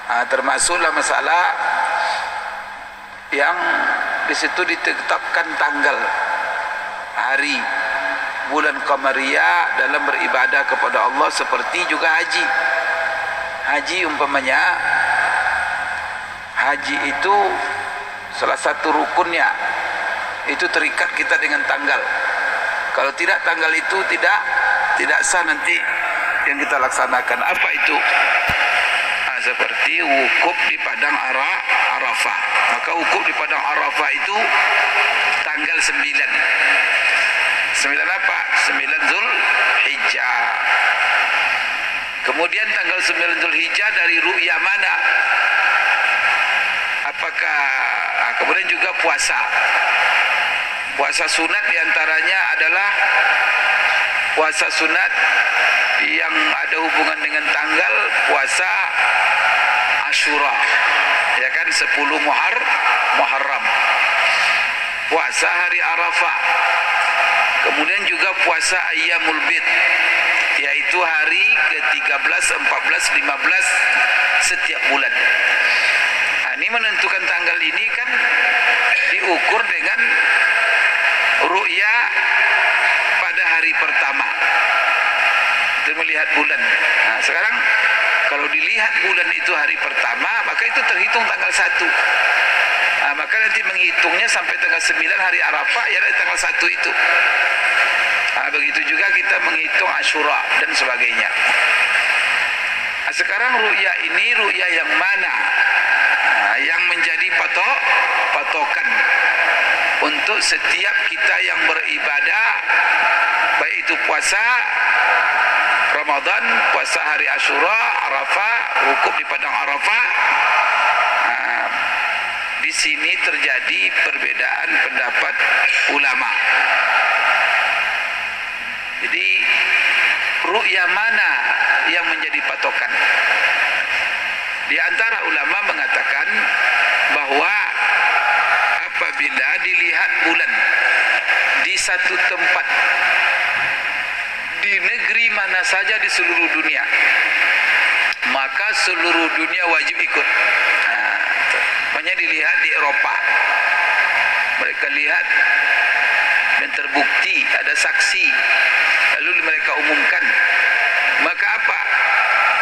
Termasuklah masalah yang di situ ditetapkan tanggal, hari, bulan qamariyah dalam beribadah kepada Allah, seperti juga haji. Haji umpamanya, haji itu salah satu rukunnya itu terikat kita dengan tanggal. Kalau tidak, tanggal itu tidak sah nanti yang kita laksanakan. Apa itu? Seperti wukuf di padang Arafah. Maka wukuf di padang Arafah itu tanggal 9. 9 apa? 9 Zulhijjah. Kemudian tanggal 9 Zulhijjah dari ru'yah mana? Apakah kemudian juga puasa. Puasa sunat diantaranya adalah puasa sunat yang ada hubungan dengan tanggal puasa Asyura, ya kan, 10 Muharram, puasa hari Arafah. Kemudian juga puasa Ayyamul Bid, yaitu hari ke-13, 14, 15 setiap bulan. Ini menentukan tanggal ini kan diukur dengan ru'ya pada hari pertama, itu melihat bulan. Sekarang kalau dilihat bulan itu hari pertama, maka itu terhitung tanggal 1. Maka nanti menghitungnya sampai tanggal 9 hari Arafah, ya dari tanggal 1 itu. Begitu juga kita menghitung Asyura dan sebagainya. Sekarang ru'ya ini ru'ya yang mana yang menjadi patokan untuk setiap kita yang beribadah, baik itu puasa Ramadan, puasa hari Asyura, Arafah, wukuf di padang Arafah. Di sini terjadi perbedaan pendapat ulama. Jadi ru'ya mana yang menjadi patokan? Di antara ulama mengatakan bahwa apabila dilihat bulan di satu tempat, di negeri mana saja di seluruh dunia, maka seluruh dunia wajib ikut. Makanya dilihat di Eropa, mereka lihat dan terbukti ada saksi, lalu mereka umumkan. Maka apa?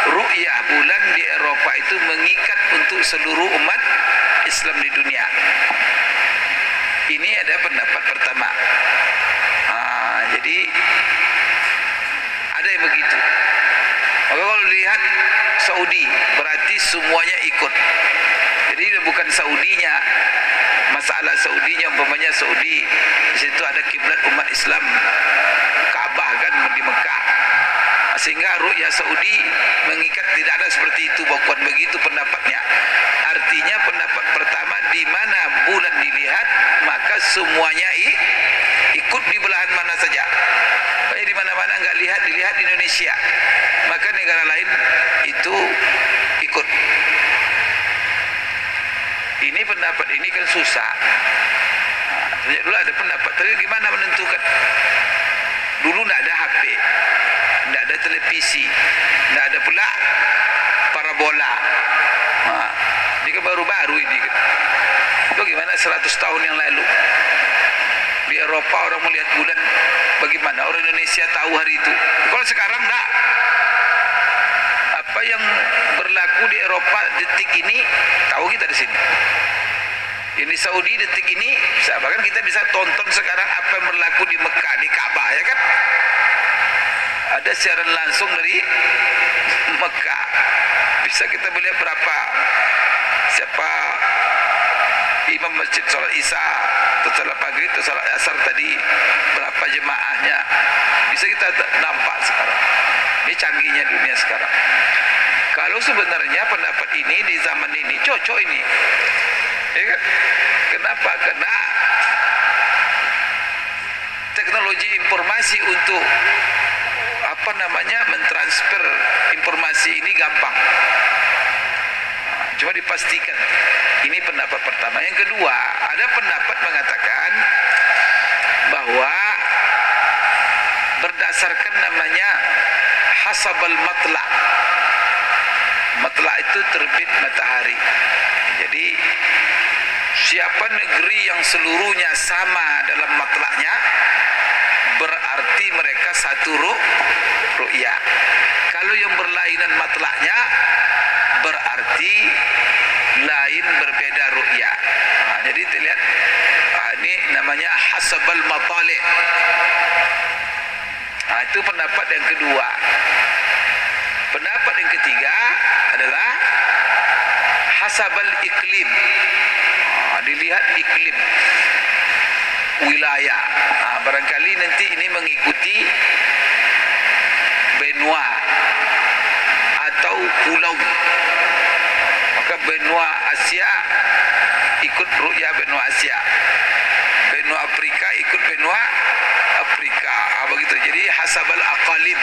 Ru'yah bulan di Eropa itu mengikat untuk seluruh umat Islam di dunia. Ini ada pendapat pertama. Jadi ada yang begitu. Maka kalau lihat Saudi, berarti semuanya ikut. Jadi bukan Saudinya, masalah Saudinya, umpamanya Saudi di situ ada kiblat umat Islam, Ka'bah kan di Mekah, sehingga ru'yah Saudi mengikat. Tidak ada seperti itu, bukan begitu pendapatnya. Artinya pendapat pertama, di mana bulan dilihat maka semuanya ikut di belahan mana saja. Di mana-mana enggak lihat, dilihat di Indonesia, maka negara lain itu ikut. Ini pendapat ini kan susah. Sejak dulu ada pendapat, tapi gimana menentukan? Dulu tidak ada HP, tidak ada televisi, tidak ada pula parabola. Ini kan baru-baru ini kan. Bagaimana 100 tahun yang lalu di Eropa orang melihat bulan, bagaimana orang Indonesia tahu hari itu? Kalau sekarang enggak. Apa yang berlaku di Eropa detik ini tahu kita di sini. Ini Saudi detik ini, bahkan kita bisa tonton sekarang apa yang berlaku di Mekah, di Ka'bah, ya kan? Ada siaran langsung dari Mekah. Bisa kita melihat berapa, siapa imam masjid salat Isya atau salat maghrib atau salat asar tadi, berapa jemaahnya, bisa kita nampak sekarang. Ini canggihnya dunia sekarang. Kalau sebenarnya pendapat ini di zaman ini cocok ini, ya kan? Kenapa? Karena teknologi informasi untuk mentransfer informasi ini gampang. Cuma dipastikan. Ini pendapat pertama. Yang kedua, ada pendapat mengatakan bahwa berdasarkan namanya hasabal matla. Matla itu terbit matahari. Jadi siapa negeri yang seluruhnya sama dalam matlaknya, berarti mereka satu ru'yah. Kalau yang berlainan matlaknya, berarti lain, berbeda ru'yah. Jadi terlihat ini namanya hasabal matali'. Itu pendapat yang kedua. Pendapat yang ketiga adalah hasabal iklim. Dilihat iklim wilayah. Barangkali nanti ini mengikuti benua atau pulau. Maka benua Asia ikut ru'yah benua Asia, benua Afrika ikut benua Afrika, begitu. Jadi hasabal aqalim.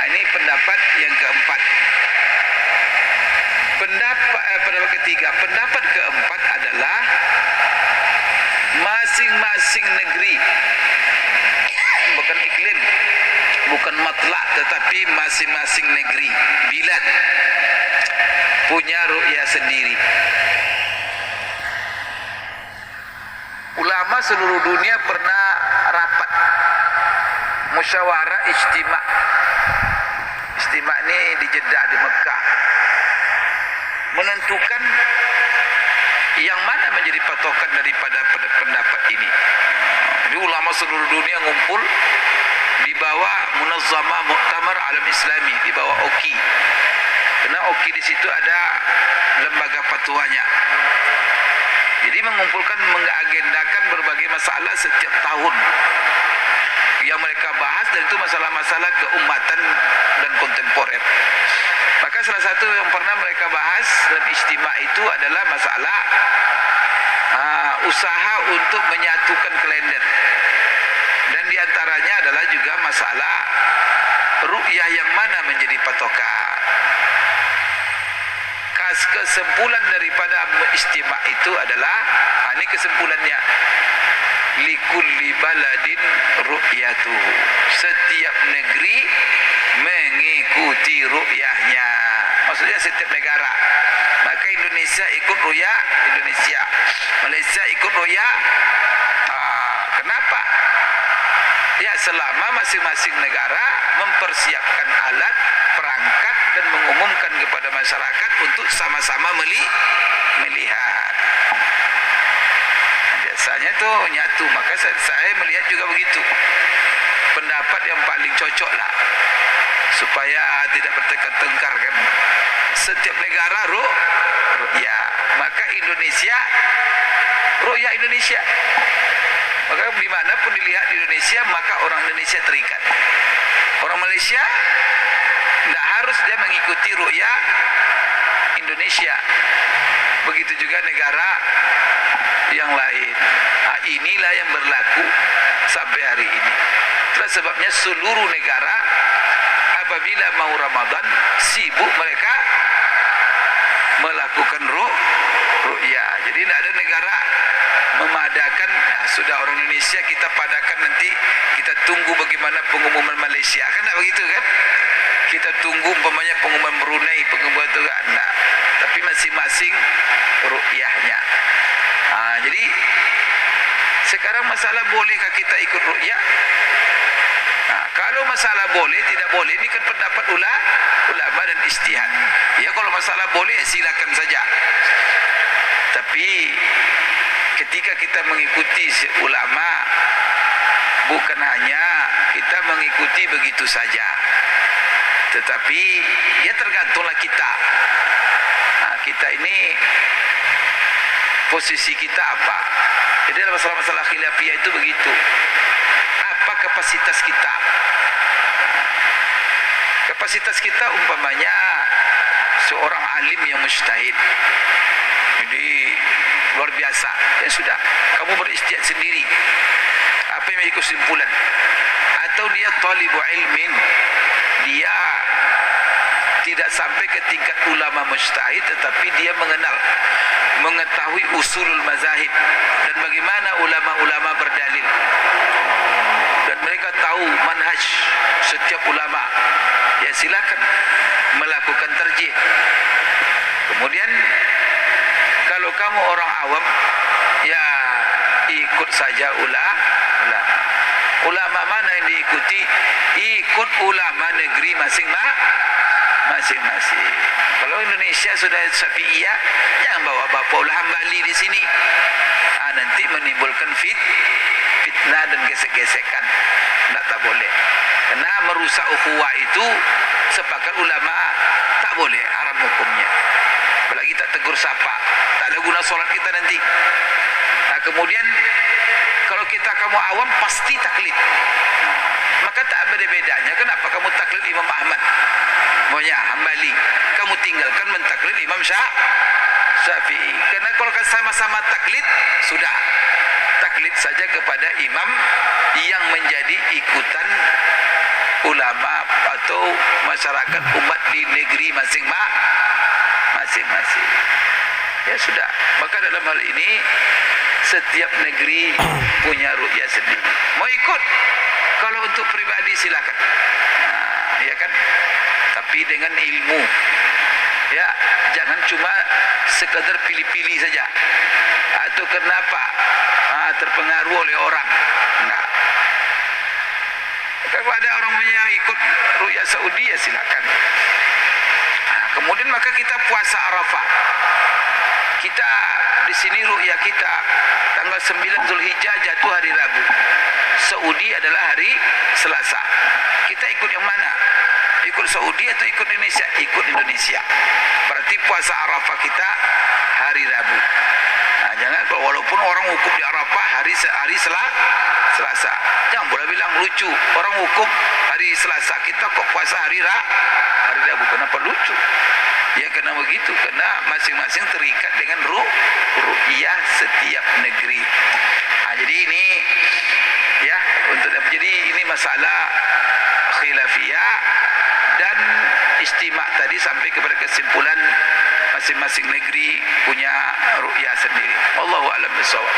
Ini pendapat yang keempat. Pendapat ketiga, pendapat keempat adalah masing-masing negeri, bukan iklim, bukan matlak, tetapi masing-masing negeri, bilad, punya ru'yah sendiri. Ulama seluruh dunia pernah rapat musyawarah ijtima'. Ijtima' ini di Jeddah, di Mekah, menentukan yang mana menjadi patokan daripada pendapat ini. Jadi ulama seluruh dunia ngumpul di bawah Munazzamah Muktamar Alam Islami, di bawah OKI. Karena OKI di situ ada lembaga fatwanya. Jadi mengumpulkan, mengagendakan berbagai masalah setiap tahun yang mereka bahas, dan itu masalah-masalah keumatan dan kontemporer. Maka salah satu yang pernah mereka bahas dalam ijtima' itu adalah masalah usaha untuk menyatukan kalender. Dan diantaranya adalah juga masalah ru'yah yang mana menjadi patokan. Kesimpulan daripada ijtima' itu adalah, ini kesimpulannya, likulli baladin ru'yatuhu. Setiap negeri mengikuti ru'yahnya. Maksudnya setiap negara. Maka Indonesia ikut ru'yah Indonesia, Malaysia ikut ru'yah. Kenapa? Ya, selama masing-masing negara mempersiapkan alat, perangkat, dan mengumumkan kepada masyarakat untuk sama-sama melihat. Biasanya itu nyatu. Maka saya melihat juga begitu. Pendapat yang paling cocok lah, supaya tidak bertengkar kan. Setiap negara ru'yah. Maka Indonesia ru'yah Indonesia. Maka dimanapun dilihat di Indonesia, maka orang Indonesia terikat. Orang Malaysia tidak harus dia mengikuti ru'yah Indonesia. Begitu juga negara yang lain. Inilah yang berlaku sampai hari ini. Itulah sebabnya seluruh negara apabila mau Ramadan, sibuk mereka melakukan ru'yah. Jadi tidak ada negara memadakan. Sudah orang Indonesia kita padakan, nanti kita tunggu bagaimana pengumuman Malaysia. Kan tak begitu kan? Kita tunggu umpamanya pengumuman Brunei, pengumuman itu kan. Nah, tapi masing-masing ru'yahnya. Jadi sekarang masalah bolehkah kita ikut ru'yah? Kalau masalah boleh, tidak boleh, ini kan pendapat ulama dan ijtihad. Ya, kalau masalah boleh silakan saja. Tapi ketika kita mengikuti ulama, bukan hanya kita mengikuti begitu saja, tetapi ya tergantunglah kita. Kita ini posisi kita apa? Jadi dalam masalah-masalah khilafiyah itu begitu. Apa kapasitas kita? Kapasitas kita umpamanya seorang alim yang mujtahid. Jadi luar biasa. Ya sudah, kamu beristihad sendiri. Apa yang menjadi kesimpulan? Atau dia talibu ilmin, dia tidak sampai ke tingkat ulama mujtahid, tetapi dia mengetahui usulul mazahib dan bagaimana ulama-ulama berdalil, dan mereka tahu manhaj setiap ulama. Ya silakan melakukan tarjih. Kemudian kalau kamu orang awam, ya ikut saja ulama. Ulama mana yang diikuti? Ikut ulama negeri masing-masing. Kalau Indonesia sudah Syafi'iyah, jangan bawa Bapak Hambali di sini. Nanti menimbulkan fitnah dan gesek-gesekan. Tak boleh. Karena merusak ukhuwah itu sepakat ulama tak boleh, haram hukumnya. Apalagi tak tegur sapa, tak ada guna solat kita nanti. Nah, kemudian kalau kamu awam pasti taklid. Maka tak ada bedanya kenapa kamu taklid Imam Ahmad, maunya Hambali, kamu tinggalkan mentaklid Imam Syafi'i. Karena kalau kan sama-sama taklid, sudah taklid saja kepada imam yang menjadi ikutan ulama atau masyarakat umat di negeri masing-masing. Ya sudah. Maka dalam hal ini setiap negeri punya ru'yah sendiri. Mau ikut? Kalau untuk pribadi silakan. Ya kan? Tapi dengan ilmu. Ya, jangan cuma sekadar pilih-pilih saja. Atau kenapa? Terpengaruh oleh orang. Enggak. Kalau ada orang yang ikut ru'yah Saudi, ya silakan. Kemudian maka kita puasa Arafah. Kita di sini ru'yah kita tanggal 9 Zulhijjah jatuh hari Rabu. Saudi adalah hari Selasa. Kita ikut yang mana? Ikut Saudi atau ikut Indonesia? Ikut Indonesia. Berarti puasa Arafah kita hari Rabu. Jangan walaupun orang hukum di Arafah hari Selasa. Jangan boleh bilang lucu. Orang hukum hari Selasa, kita kok puasa hari Rabu. Kenapa lucu? Ya karena begitu, karena masing-masing terikat dengan ru'yah setiap negeri. Jadi ini ya, jadi ini masalah khilafiyah dan istimak tadi sampai kepada kesimpulan masing-masing negeri punya ru'yah sendiri. Wallahu a'lam bishawab.